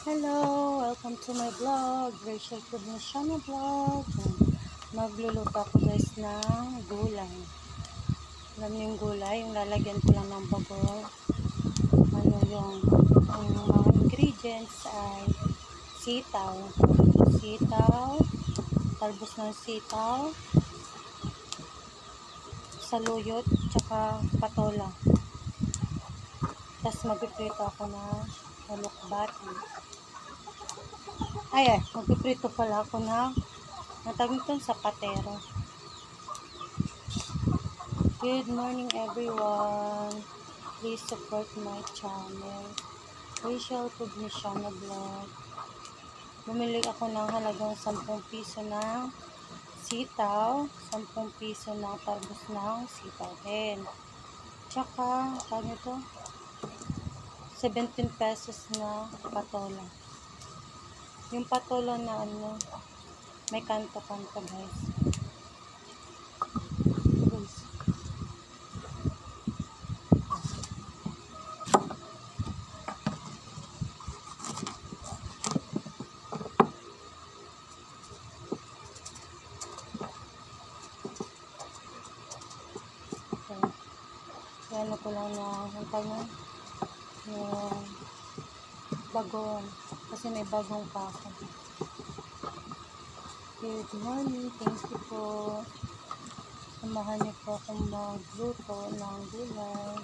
Hello! Welcome to my vlog, Rachel Provinciano Vlog. Magluluto ako guys ng gulay. Alam niyo yung gulay, yung lalagyan ko lang ng bagoong. Ang mga ingredients ay sitaw, talbos ng sitaw, saluyot, tsaka patola. Tapos magpiprito ako ng alokbati. Magpiprito pala ako ng natawag nito sa patero. Good morning everyone. Please support my channel, Rachel Provinciano Vlog. Bumili ako ng halagang 10 piso ng sitaw, 10 piso ng talbos ng sitaw din. Tsaka, 17 pesos na patola. Yung patola na may kanto-kanto guys. Ano ko lang na yung bagong kasi may bagong pa ako. Good morning, thank you po. Samahan niyo po akong magluto ng gulay.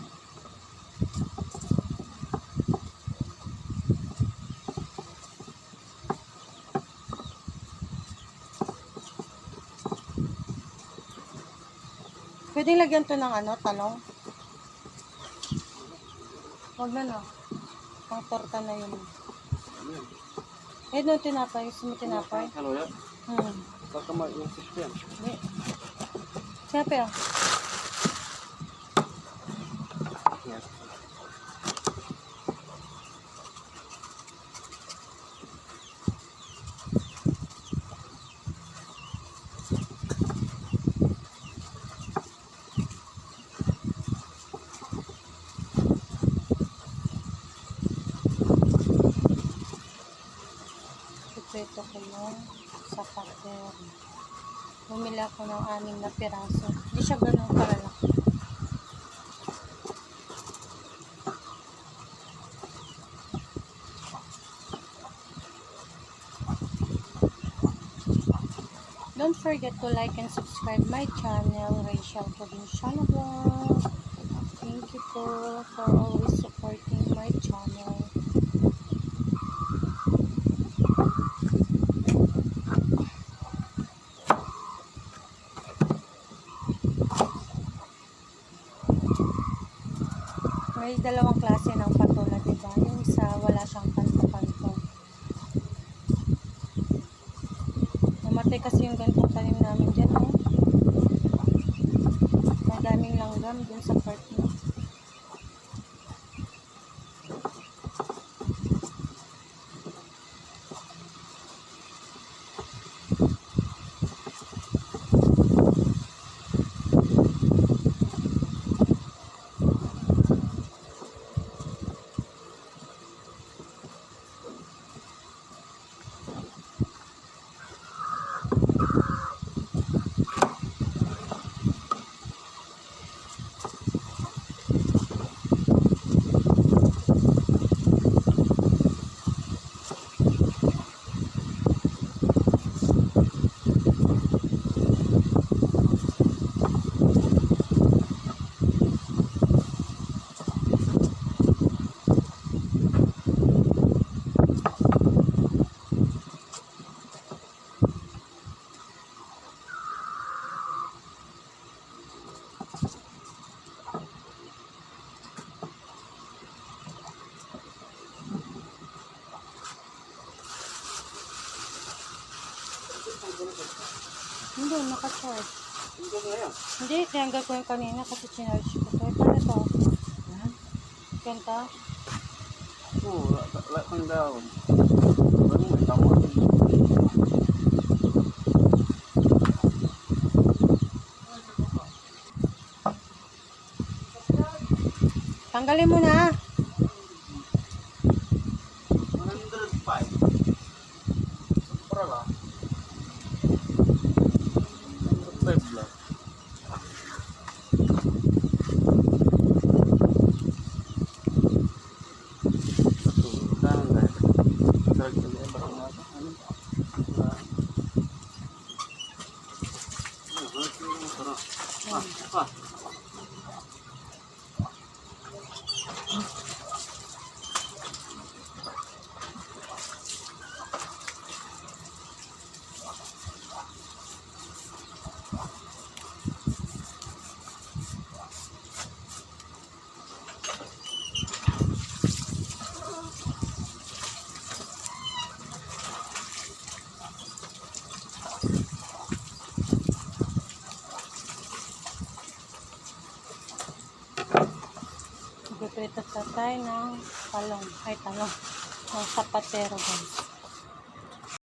Pwedeng lagyan to ng talong. Huwag na. Pang torta na yun. No, tinapay. Gusto mo tinapay? Ano yan? Kakama yung system. Hindi. Siyempre Yes. Ito ko yung sa pater. Bumili ako ng 6 na piraso. Hindi siya ganun karalaki. Don't forget to like and subscribe my channel, Rachel Provinciano Vlog. Thank you for always supporting my channel. May dalawang klase ng patola, diba? Yung isa, wala siyang kanto-kanto. Namatay kasi yung gantong tanim namin dyan, Madaming langgam dun sa part mo. Hindi, naka-charge. Hindi, tinanggal ko yung kanina kasi chinarge ko. Pero paano to? Kanta? Oo, wala kang daon. Ano may tama. Tanggalin mo na. 105. Magprito tayo ng talong. Ay, talong. Ng sapatero, guys.